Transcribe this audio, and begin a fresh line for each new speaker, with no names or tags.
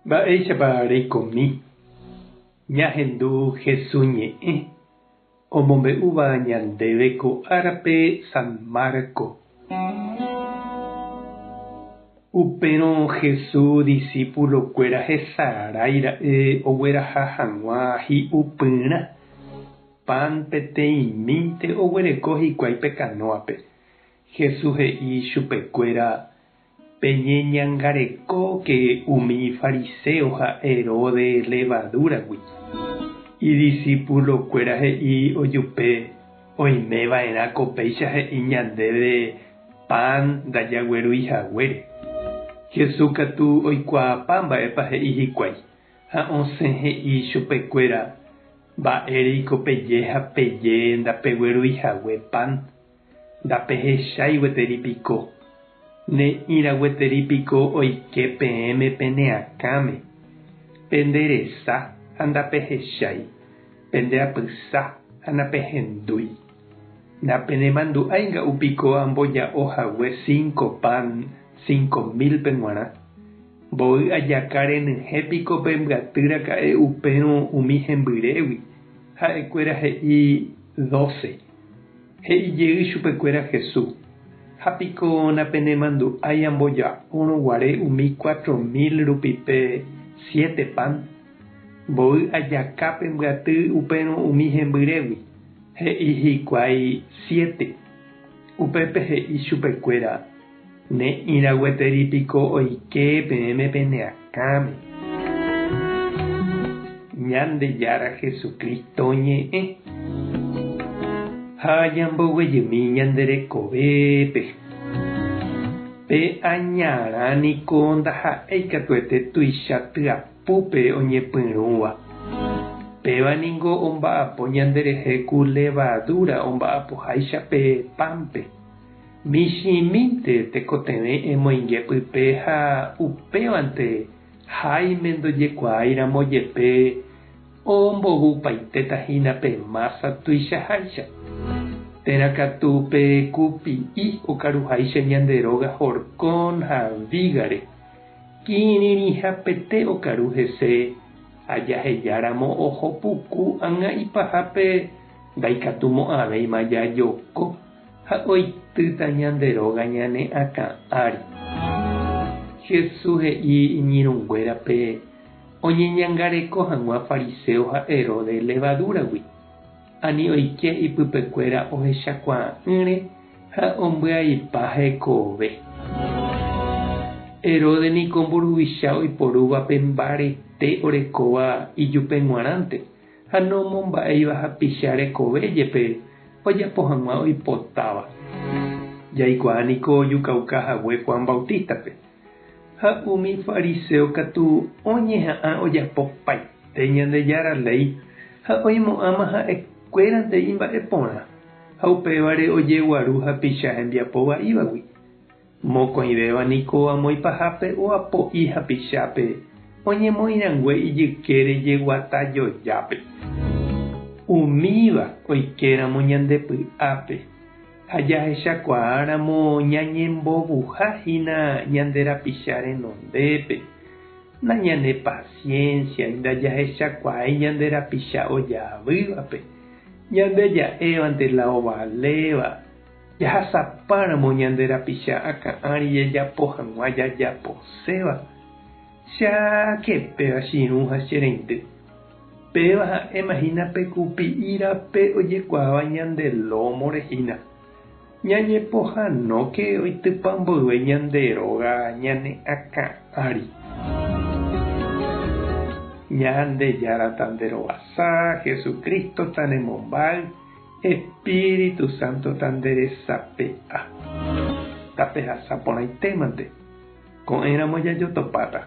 Mba'éichapa reikomi ñahendu hesuñe'ẽ omombe'úva ñandéve ko árape San Marco. Upérõ Jesús discípulokuéra hesarái ogueraha hag̃ua hi'upyrã pan peteĩmínte oguereko hikuái pe canoape. Jesús he'i chupekuéra peñeñangarekóke umi fariseo ha Herodes levadúragui. Idiscípulokuéra he'i ojupe oimeva'erã ko péicha he'i ñandéve pan ndajagueruihaguére. Jesús katu oikuaapa mba'épa he'i hikuái ha osẽ he'i chupekuéra mba'éreiko peje ha peje ndapegueruihague pan ndapehechái gueteripiko ne'írã gueteripiko oike peẽme pene akãme penderesa ha ndapehechái pendeapysa ha ndapehendúi ndapenemandu'áinga'upiko amboja'ohague 5 pan 5.000 pe g̃uarã mbo'y ajaka renyhépiko pe mbyatýra ka'e upérõ umi hembyrégui ha'ekuéra he'i 12 he'ijey chupekuéra Jesús hapiko napenemandu'ái amboja'órõguare umi 4.000 rupipe 7 pan mbo'y ajaka pe mbyaty upérõ umi hembyrégui he'i hikuái 7 upépe he'i chupekuéra ne'írã gueteripiko oike peẽme pene akãme. Ñandejára Jesucristo ñe'ẽ ha ñamboguejymi ñande rekovépe pe añarãniko ndaha'éikatuete tuicha tyapúpe oñepyrũva pévaniko omba'apo ñanderehe ku levadura omba'apoháicha pe pánpe michĩmínte tekotevẽ emoinge pype ha upévante háime ndojekuaáiramo jepe ombohupaitétahína pe masa tuichaháicha térãkatu pe kupi'i okaruháicha ñande róga Jorkón ha Vígare kirirĩhapete okaru hese ajahejáramo ohopuku anga'ypahápe ndaikatumo'ãvéima jajoko ha oitýta ñande róga ñane akã ári. Jesús he'i iñirũnguérape oñeñangareko hag̃ua fariseo ha Herodes levadúragui ani oike ipypekuéra ohechakuaa'ỹre ha ombyaipa hekove. Herodes niko mburuvicha oiporúva pe mbarete orekóva ijupe g̃uarãnte ha nomomba'éiva hapicha rekovéjepe ojapo hag̃ua oipotáva. Jaikuaániko ojukaukahague Juan Bautistape ha umi fariseo katu oñeha'ã ojapopaite Ñandejára Ley ha oimo'ãma ha'ekuérante imba'e porã ha upévare ojeguaru hapicha hembiapo va'ívagui. Mokõivéva niko amoipahápe oapo'i hapichápe oñemoĩrangue ijyke rejeguatajojápe. Umíva oikeramo ñandepy'ápe ha jahechakuaáramo ñañembovuháhína ñande rapicha renondépe nañane paciencia ndajahechakuaái ñande rapicha ojavývape ñandeja'évante la ovaléva jahasapáramo ñande rapicha akã'ári jajapo hag̃ua jajaposéva chákepéva chiru ha chereindy péva ha'émahína pe kupi'írape ojekuaáva ñande lómo rehína ñañepohãnóke oitypa mboyve ñande róga ñane akã'ári. Ñandejára tanderovasa Jesucristo tanemombáy Espíritu Santo tanderesape'a tapehasaporãitémante ko'ẽramo jajotopáta.